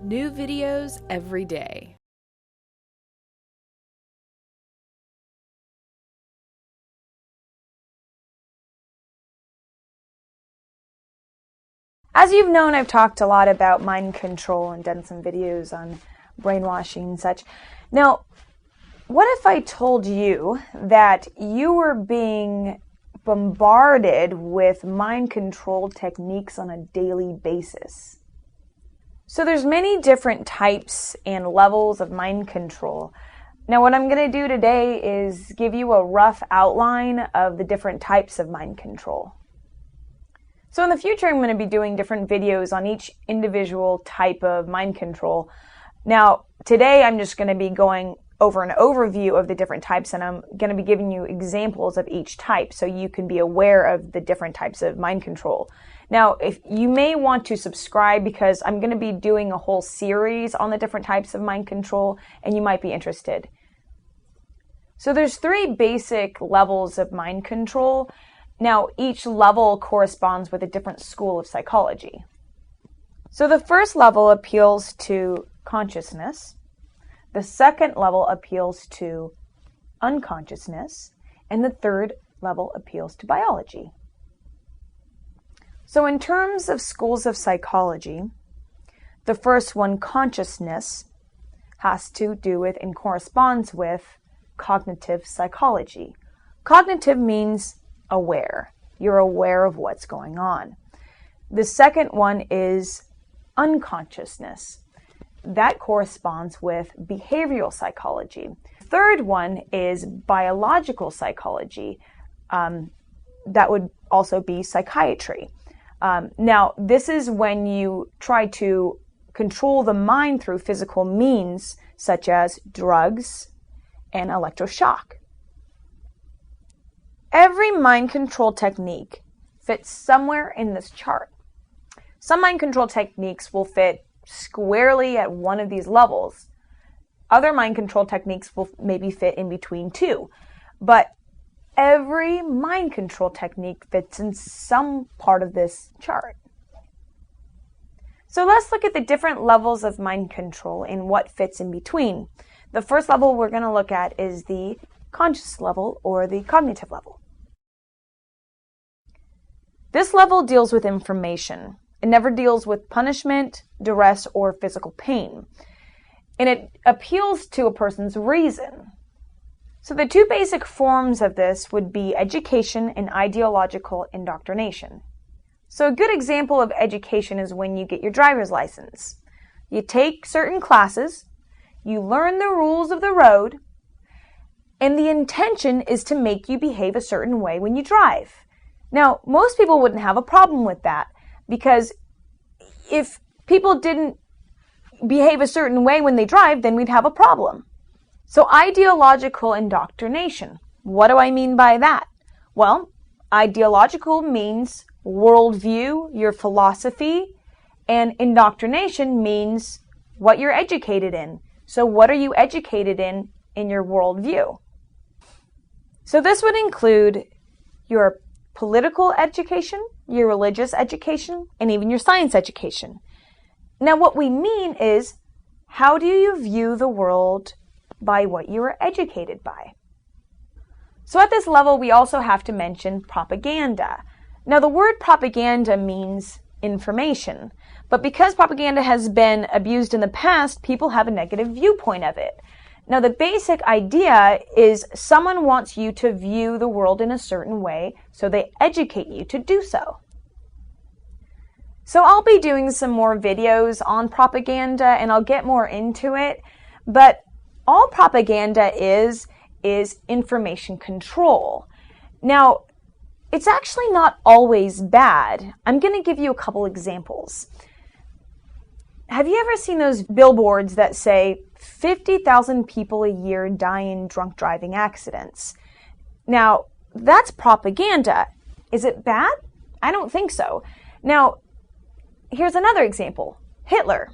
New videos every day. As you've known, I've talked a lot about mind control and done some videos on brainwashing and such. Now, what if I told you that you were being bombarded with mind control techniques on a daily basis? So there's many different types and levels of mind control. Now, what I'm going to do today is give you a rough outline of the different types of mind control. So in the future, I'm going to be doing different videos on each individual type of mind control. Now, today I'm just going to be going over an overview of the different types, and I'm going to be giving you examples of each type so you can be aware of the different types of mind control. Now, if you may want to subscribe because I'm going to be doing a whole series on the different types of mind control, and you might be interested. So there's 3 basic levels of mind control. Now, each level corresponds with a different school of psychology. So the first level appeals to consciousness. The second level appeals to unconsciousness. And the third level appeals to biology. So in terms of schools of psychology, the first one, consciousness, has to do with and corresponds with cognitive psychology. Cognitive means aware. You're aware of what's going on. The second one is unconsciousness. That corresponds with behavioral psychology. Third one is biological psychology. That would also be psychiatry. Now, this is when you try to control the mind through physical means such as drugs and electroshock. Every mind control technique fits somewhere in this chart. Some mind control techniques will fit squarely at one of these levels. Other mind control techniques will maybe fit in between 2. But every mind control technique fits in some part of this chart. So let's look at the different levels of mind control and what fits in between. The first level we're going to look at is the conscious level or the cognitive level. This level deals with information. It never deals with punishment, duress, or physical pain. And it appeals to a person's reason. So the 2 basic forms of this would be education and ideological indoctrination. So a good example of education is when you get your driver's license. You take certain classes, you learn the rules of the road, and the intention is to make you behave a certain way when you drive. Now, most people wouldn't have a problem with that because if people didn't behave a certain way when they drive, then we'd have a problem. So ideological indoctrination. What do I mean by that? Well, ideological means worldview, your philosophy, and indoctrination means what you're educated in. So what are you educated in your worldview? So this would include your political education, your religious education, and even your science education. Now what we mean is, how do you view the world by what you are educated by? So at this level, we also have to mention propaganda. Now the word propaganda means information, but because propaganda has been abused in the past, people have a negative viewpoint of it. Now the basic idea is someone wants you to view the world in a certain way, so they educate you to do so. So I'll be doing some more videos on propaganda and I'll get more into it, but all propaganda is information control. Now, it's actually not always bad. I'm going to give you a couple examples. Have you ever seen those billboards that say 50,000 people a year die in drunk driving accidents? Now, that's propaganda. Is it bad? I don't think so. Now, here's another example. Hitler.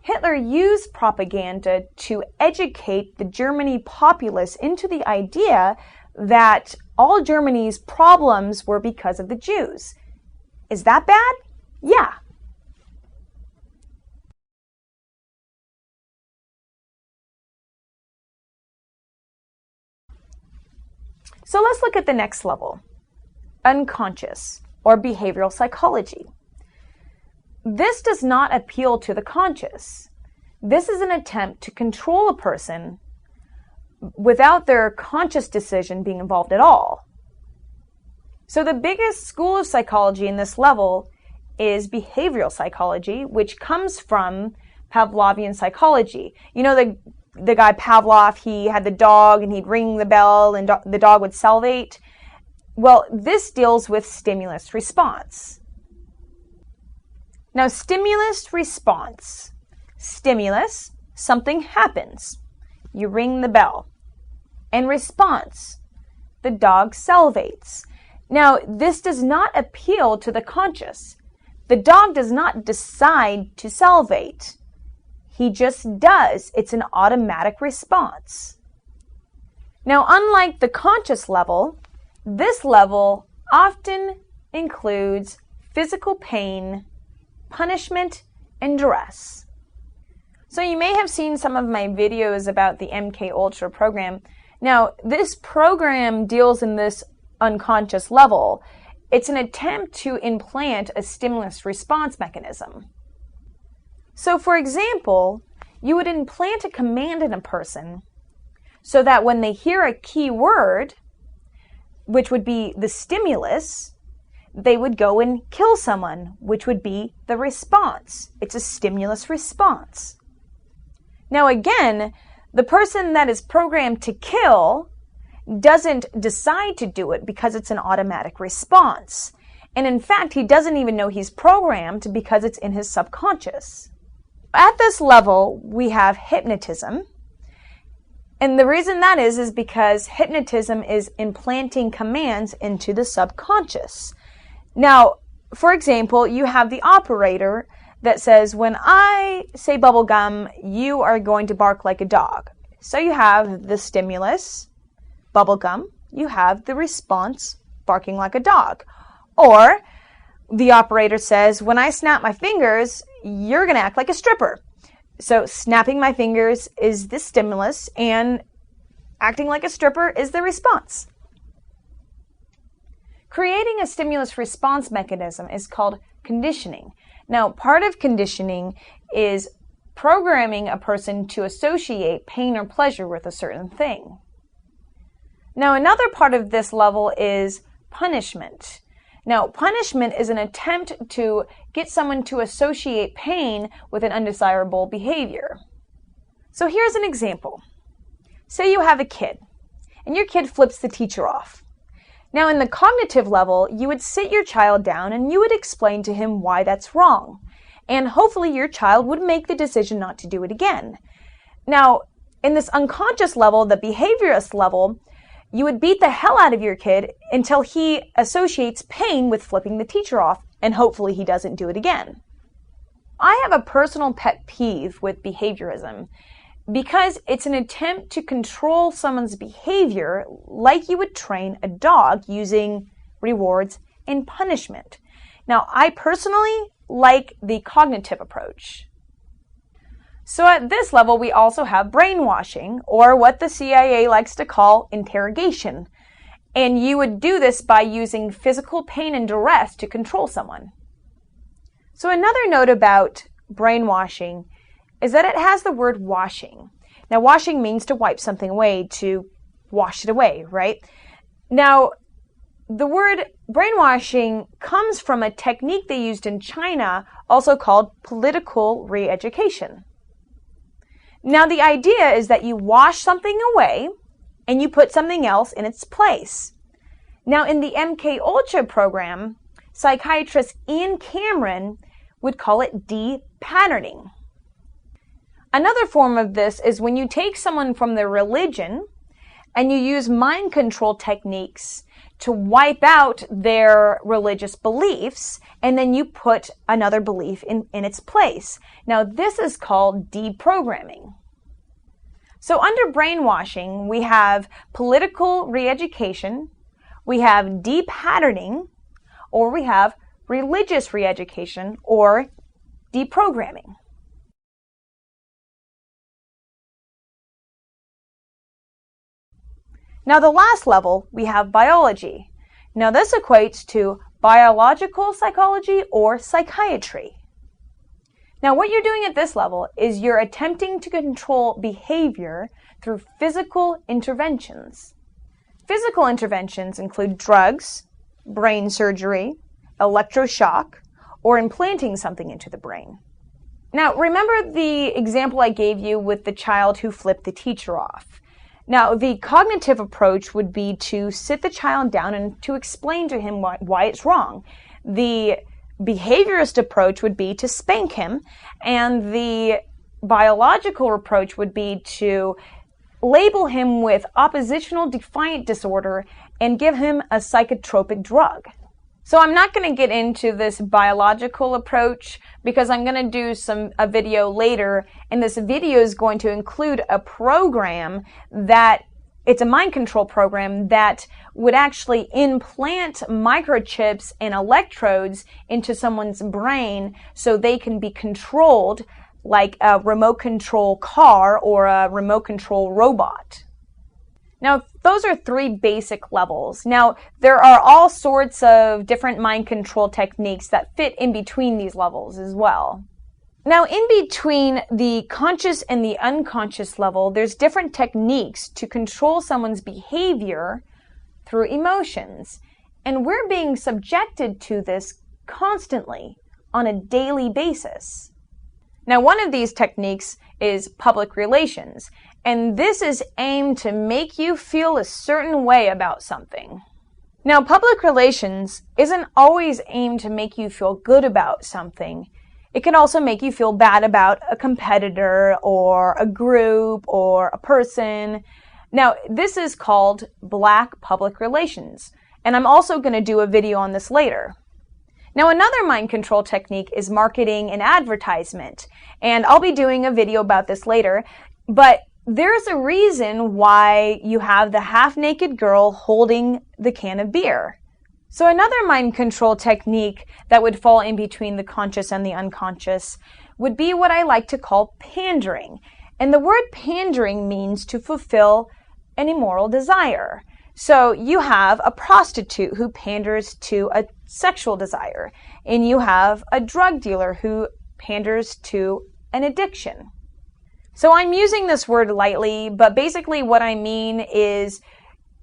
Hitler used propaganda to educate the German populace into the idea that all Germany's problems were because of the Jews. Is that bad? Yeah. So let's look at the next level, unconscious or behavioral psychology. This does not appeal to the conscious. This is an attempt to control a person without their conscious decision being involved at all. So the biggest school of psychology in this level is behavioral psychology, which comes from Pavlovian psychology. You know the guy Pavlov, he had the dog and he'd ring the bell and the dog would salivate. Well, this deals with stimulus response. Now, stimulus response. Stimulus, something happens. You ring the bell. And response, the dog salivates. Now, this does not appeal to the conscious. The dog does not decide to salivate. He just does. It's an automatic response. Now, unlike the conscious level, this level often includes physical pain, punishment, and duress. So you may have seen some of my videos about the MKUltra program. Now, this program deals in this unconscious level. It's an attempt to implant a stimulus response mechanism. So, for example, you would implant a command in a person so that when they hear a key word, which would be the stimulus, they would go and kill someone, which would be the response. It's a stimulus response. Now again, the person that is programmed to kill doesn't decide to do it because it's an automatic response. And in fact, he doesn't even know he's programmed because it's in his subconscious. At this level, we have hypnotism. And the reason that is because hypnotism is implanting commands into the subconscious. Now, for example, you have the operator that says, when I say bubblegum, you are going to bark like a dog. So you have the stimulus, bubblegum, you have the response, barking like a dog. Or the operator says, when I snap my fingers, you're going to act like a stripper. So snapping my fingers is the stimulus and acting like a stripper is the response. Creating a stimulus response mechanism is called conditioning. Now, part of conditioning is programming a person to associate pain or pleasure with a certain thing. Now, another part of this level is punishment. Now, punishment is an attempt to get someone to associate pain with an undesirable behavior. So here's an example. Say you have a kid, and your kid flips the teacher off. Now, in the cognitive level, you would sit your child down and you would explain to him why that's wrong. And hopefully your child would make the decision not to do it again. Now, in this unconscious level, the behaviorist level, you would beat the hell out of your kid until he associates pain with flipping the teacher off, and hopefully he doesn't do it again. I have a personal pet peeve with behaviorism because it's an attempt to control someone's behavior like you would train a dog using rewards and punishment. Now, I personally like the cognitive approach. So at this level, we also have brainwashing, or what the CIA likes to call interrogation. And you would do this by using physical pain and duress to control someone. So another note about brainwashing is that it has the word washing. Now, washing means to wipe something away, to wash it away, right? Now, the word brainwashing comes from a technique they used in China, also called political re-education. Now, the idea is that you wash something away and you put something else in its place. Now, in the MKUltra program, psychiatrist Ian Cameron would call it de-patterning. Another form of this is when you take someone from their religion and you use mind control techniques to wipe out their religious beliefs, and then you put another belief in its place. Now, this is called deprogramming. So under brainwashing, we have political re-education, we have de-patterning, or we have religious re-education, or deprogramming. Now the last level, we have biology. Now this equates to biological psychology or psychiatry. Now what you're doing at this level is you're attempting to control behavior through physical interventions. Physical interventions include drugs, brain surgery, electroshock, or implanting something into the brain. Now remember the example I gave you with the child who flipped the teacher off. Now, the cognitive approach would be to sit the child down and to explain to him why it's wrong. The behaviorist approach would be to spank him, and the biological approach would be to label him with oppositional defiant disorder and give him a psychotropic drug. So I'm not going to get into this biological approach because I'm going to do a video later, and this video is going to include a program it's a mind control program that would actually implant microchips and electrodes into someone's brain so they can be controlled like a remote control car or a remote control robot. Now, those are 3 basic levels. Now, there are all sorts of different mind control techniques that fit in between these levels as well. Now, in between the conscious and the unconscious level, there's different techniques to control someone's behavior through emotions. And we're being subjected to this constantly on a daily basis. Now, one of these techniques is public relations. And this is aimed to make you feel a certain way about something. Now, public relations isn't always aimed to make you feel good about something. It can also make you feel bad about a competitor or a group or a person. Now, this is called black public relations. And I'm also going to do a video on this later. Now, another mind control technique is marketing and advertisement. And I'll be doing a video about this later. But there's a reason why you have the half-naked girl holding the can of beer. So another mind control technique that would fall in between the conscious and the unconscious would be what I like to call pandering. And the word pandering means to fulfill an immoral desire. So you have a prostitute who panders to a sexual desire, and you have a drug dealer who panders to an addiction. So I'm using this word lightly, but basically what I mean is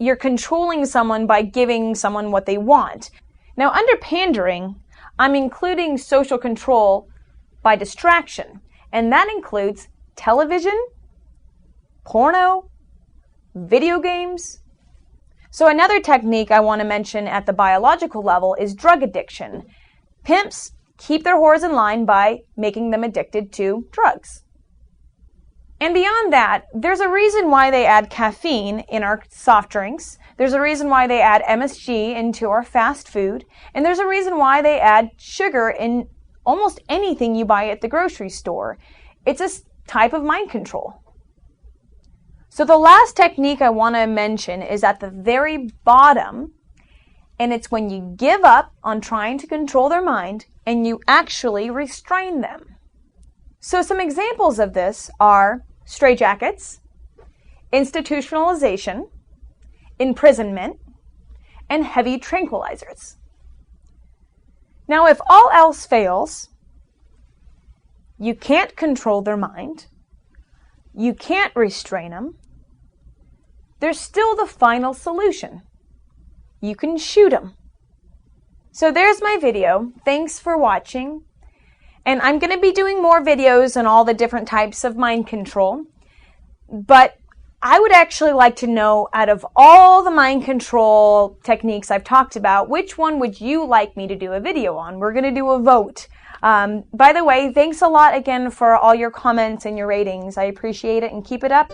you're controlling someone by giving someone what they want. Now, under pandering, I'm including social control by distraction, and that includes television, porno, video games. So another technique I want to mention at the biological level is drug addiction. Pimps keep their whores in line by making them addicted to drugs. And beyond that, there's a reason why they add caffeine in our soft drinks. There's a reason why they add MSG into our fast food. And there's a reason why they add sugar in almost anything you buy at the grocery store. It's a type of mind control. So the last technique I want to mention is at the very bottom, and it's when you give up on trying to control their mind and you actually restrain them. So some examples of this are straitjackets, institutionalization, imprisonment, and heavy tranquilizers. Now, if all else fails, you can't control their mind, you can't restrain them, there's still the final solution. You can shoot them. So there's my video. Thanks for watching. And I'm going to be doing more videos on all the different types of mind control. But I would actually like to know, out of all the mind control techniques I've talked about, which one would you like me to do a video on? We're going to do a vote. By the way, thanks a lot again for all your comments and your ratings. I appreciate it, and keep it up.